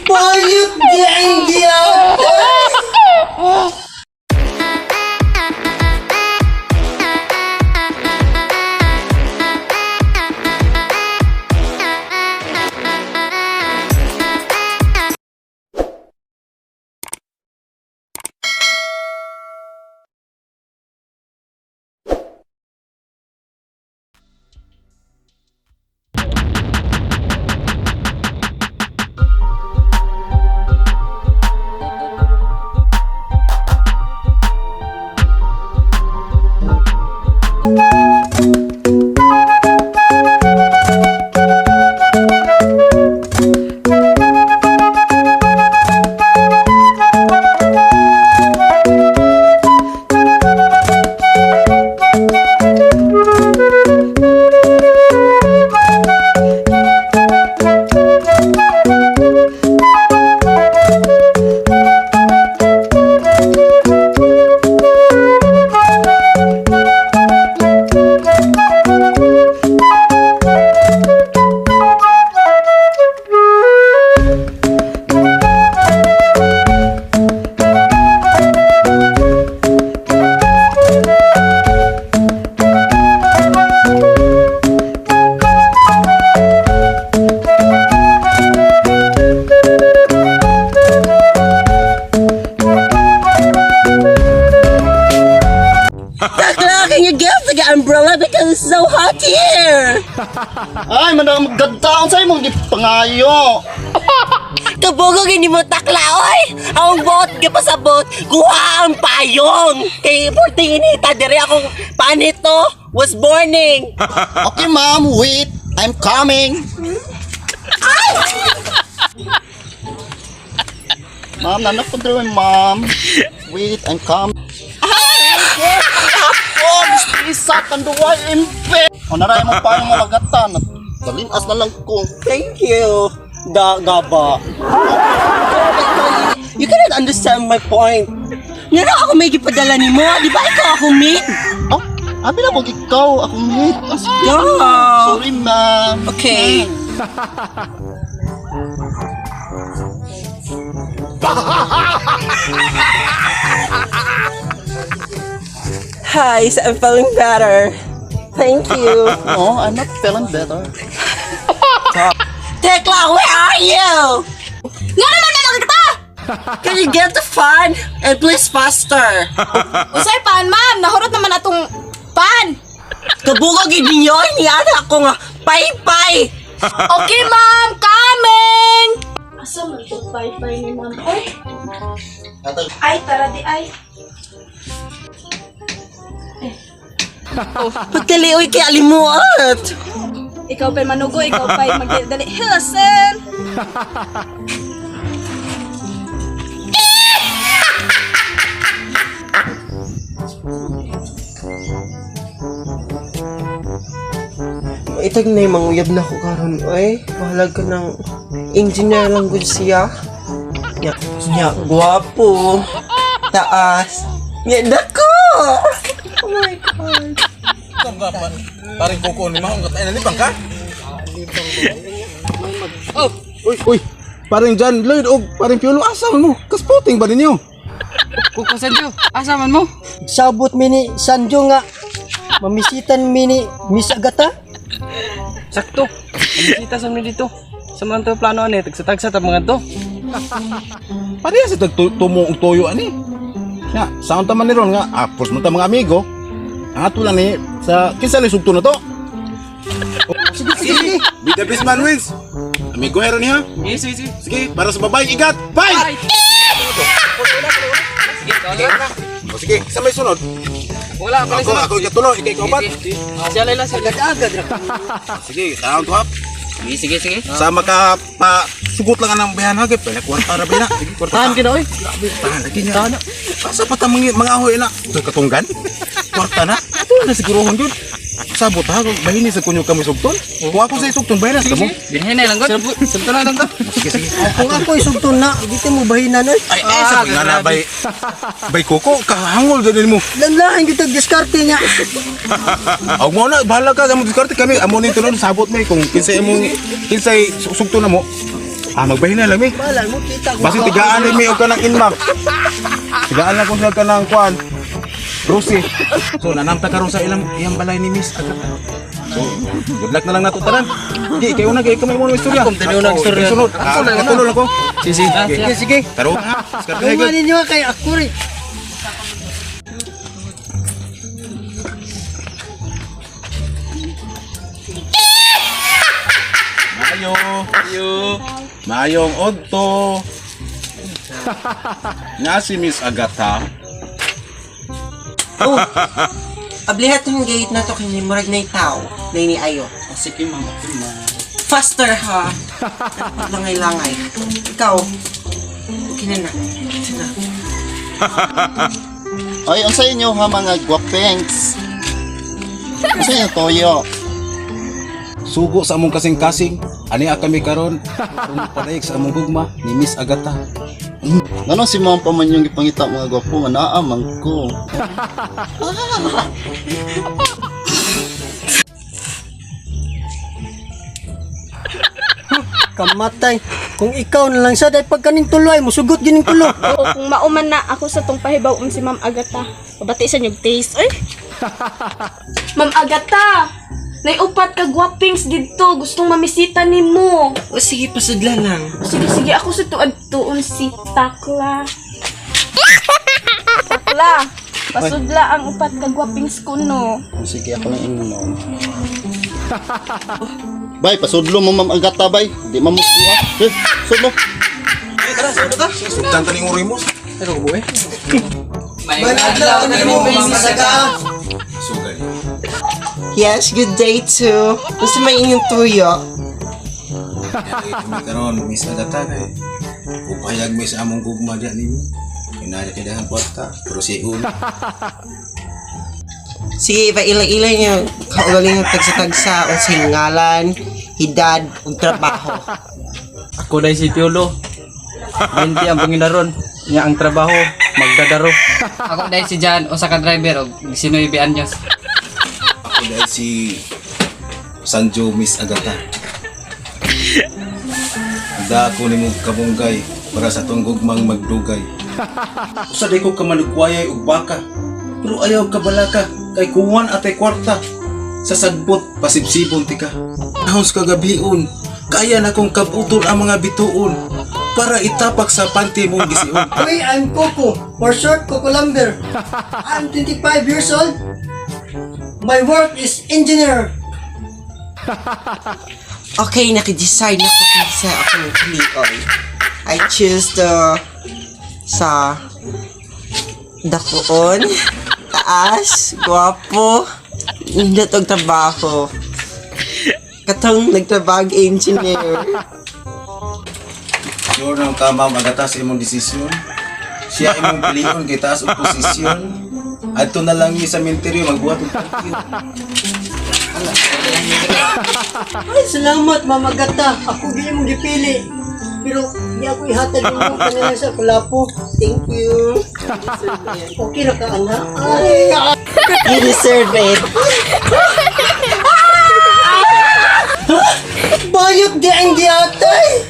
Bayot genggi Can you give the umbrella because it's so hot here? Ay, manang magdantaon sa imong gipangayo. Kabugog hindi mo taklaoy. Ang bot gipasabot, kuha ang payong. Kay porting inita diri akong panito was borning. Okay, ma'am, wait. I'm coming. Ma'am, nanak ko drawing, ma'am. Wait, I'm coming. Oh, isa kanduway impe. O naray mo pa yung malagatan. Dalinas na lang ko. Thank you. Gaba. You cannot understand my point. Nga na ako may gipadala ni mo. Di ba ikaw ako maid? Oh, abi na mo ikaw. Ako need. Yeah. Sorry, ma'am. Okay. Hi, so I'm feeling better. Thank you. No, I'm not feeling better. Tekla, where are you? Nga naman na kita! Can you get the fan? And please faster. Usay pan, ma'am. Nahurot naman atong pan. Kabugog ninyo, iniana ako nga. Pay-pay. Okay, ma'am. Coming! Asa man ito pay-pay ni ma'am? Ay, tara di ay. Pagkalioy kay alimuat. Ikaw pa'y manugo, ikaw pa'y magdali. Hilson! Itag na yung manguyab na ko karon. Ay, bahalag ka ng engineer language siya. Nya, guwapo. Taas. Nya, dako! Oh my God. Paring kuko ni mahong katay na libang ka? Oh, Uy, paring John Lloyd o paring Piolo, asa mo? Kasputing ba ninyo? kuko Sanjo, asa man mo? Sabot mini Sanjo nga mamisitan mini misagata. Sakto. Bisita sa mga dito. Sa mga to plano ani tagsa-tagsa ta mga to. Pareha sa tagtumo ang toyo ani. Ya, saon ta man ni ron nga, apos mo ta mga amigo. Ang ato lang ni sa kinsa ni sugto na to. Sige. Be the best man wins. Amigo hero niya. Sige. Sige, para sa babae igat. Bye. O sige, sa may sunod. Wala pa Ako ikatulo, ikaw ba? Siya lang sa agad. Sige, taon to hap. Sige. Sa maka pa sugot lang ang bayan hagip, pala kwarta ra bina. Sige, kwarta. Tahan kita oy. Tahan lagi niya. Asa pa ta mga ahoy na? Ito katunggan. Kwarta na. Ito na sigurohon jud. Sabot ha, bahini sa kunyo kami sugton. Kung ako sa isugton bayan sa mo. Binhin na lang gud. Sabto na lang to. Sige. Kung ako isugton na, dito mo bahinan oy. Ay, sa nga na bay kuko kahangol din mo. Lanlahan kita diskarte niya. Aw mo na bahala ka sa mo diskarte kami amo ni tunon sabot may kung kinsay sugton na mo. Magbahin na lang mi. Bahala mo kita ko. Basi tigaan ni mi og kanang inmak. Tigaan lang ko sa kanang kuan. Rosie. So nanamta karon sa iyang balay ni Miss Agata. So good luck na lang nato tanan. Di kayo na kay kamay mo ng istorya. Ako, tanaw na istorya. Sunod. Tulol ako. Sige. Sige. Taro. Skarte Tuman ninyo kay ako rin. Mayong odto. Nga si Miss Agata. Oh, ablihat yung gate na to kini murag na itaw. Na ini ayo. Sige, ma'am. Okay, ma'am. Faster ha. Langay-langay. Ikaw. Okay na. Ito na. Ay, ang sa inyo ha, mga guwapengs. Ang sa inyo, Toyo. Sugo sa among kasing-kasing. Ani kami karon. Karon panaig sa among gugma ni Miss Agata. Ganun si ma'am pa man yung ipangita mga gwapo nga naamang ko. Kamatay. Kung ikaw na lang sa day pagkaning tuloy mo sugot gining tulo. Oo, kung mauman na ako sa tong pahibaw si Ma'am Agata. Pabati sa nyug taste. Ay! Ma'am Agata! Naiupat ka guwapings dito. Gustong mamisita ni mo. O sige, pasudla lang. Sige, ako sa tuon si Takla. Takla! Pasudla ang upat ka guwapings ko, no? Sige, ako lang inom. Bay, pasudlo mo ma'am Agata, bay. Di mamusti ha. Sudlo. Sultan taning urimos. Pero mo eh. Manadlaw na mo, Miss Agata. Sugay. Yes, good day too. Gusto may inyong tuyo. Kami karon Miss Agata kay upayag mi sa among gugma diha nimo. Kinaya kay dahan porta, pero si una. Sige, pailay-ilay niyo. Kaugaling yung tagsa-tagsa. O singalan, hidad, ug trabaho. Ako dahil si Piolo. Hindi ang panginaron. Niya ang trabaho, magdadaro. Ako dahil si Jan, usa ka driver og 19 anyos. Ako dahil si Sanjo Miss Agata. Handa ako ni mong kabunggay para sa tong gugmang magdugay. Usa day ko ka manugwayay og baka. Pero ayaw ka balaka kay kuwan atay kwarta. Sa sagbot pasibsibon ti ka. Nahos kagabion. Kaya na kong kabuton ang mga bituon para itapak sa panty mong gisiun. Uy, I'm Coco. For short, Coco Lumber. I'm 25 years old. My work is engineer. Okay, nakidecide na ko kung sa akong klion. I choose the sa dakuon, taas, gwapo, nindot og trabaho. Katong nagtrabaho engineer. Sure nang tama magata sa imong desisyon. Siya imong pilion kay taas og posisyon. Adto na lang ni sa menteryo magbuhat og tangkil. Ay, salamat, mamagata. Ako di mo gipili. Pero di ako ihatag mo kanila sa kulapo. Thank you. Okay na ka, anak. Ay, You deserve it. bayot di ang diatay.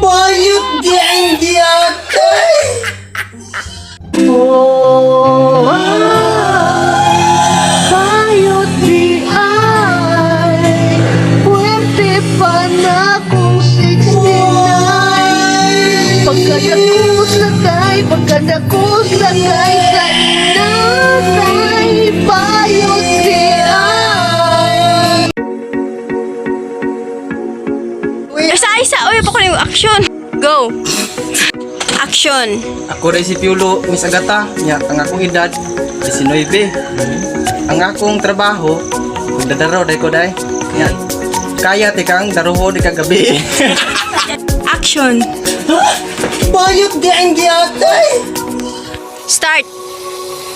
Bayot di ang diatay. Bayot di ay puwerte pa na kung 69. Pagkadako sakay sa inasay. Bayot di ay. Isa-isa, oy, pa ko na yung action. Go! Action! Ako dahil si Piolo, Miss Agata. Niya ang akong edad, 19. Ang akong trabaho, magdadaro dahil ko dahil. Niya, kaya tikang daruho di kagabi. Action! Bayot di ang diatay. Start!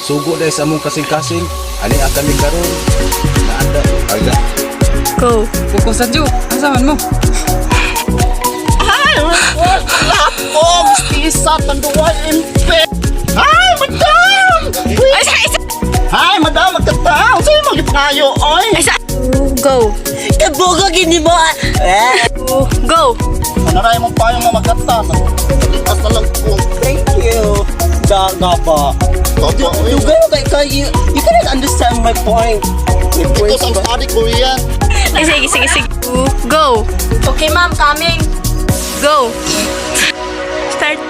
Sugo dahil sa among kasing-kasing. Ani kami karon. Naanda aga. Go! Kuko sa Ju, asaman mo. Oh, mistisa, tanduay, impe. Hi, madam! Ay, isa! Hi, madam, magkatao. Sa'yo mo gipangayo, oy. Isa! Go! Kabugo gini mo. naray mong payong mga magatan. Talintas na lang ko. Thank you. Gaba. Opo, Dugay mo kay you cannot understand my point. My point ito ang ba? study Korean. Ay, sige. Go. Okay, ma'am, coming. Go. Start.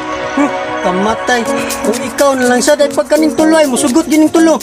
Kamatay. Kung ikaw na lang sa dahil pagkaning tuloy, musugot gining tulo.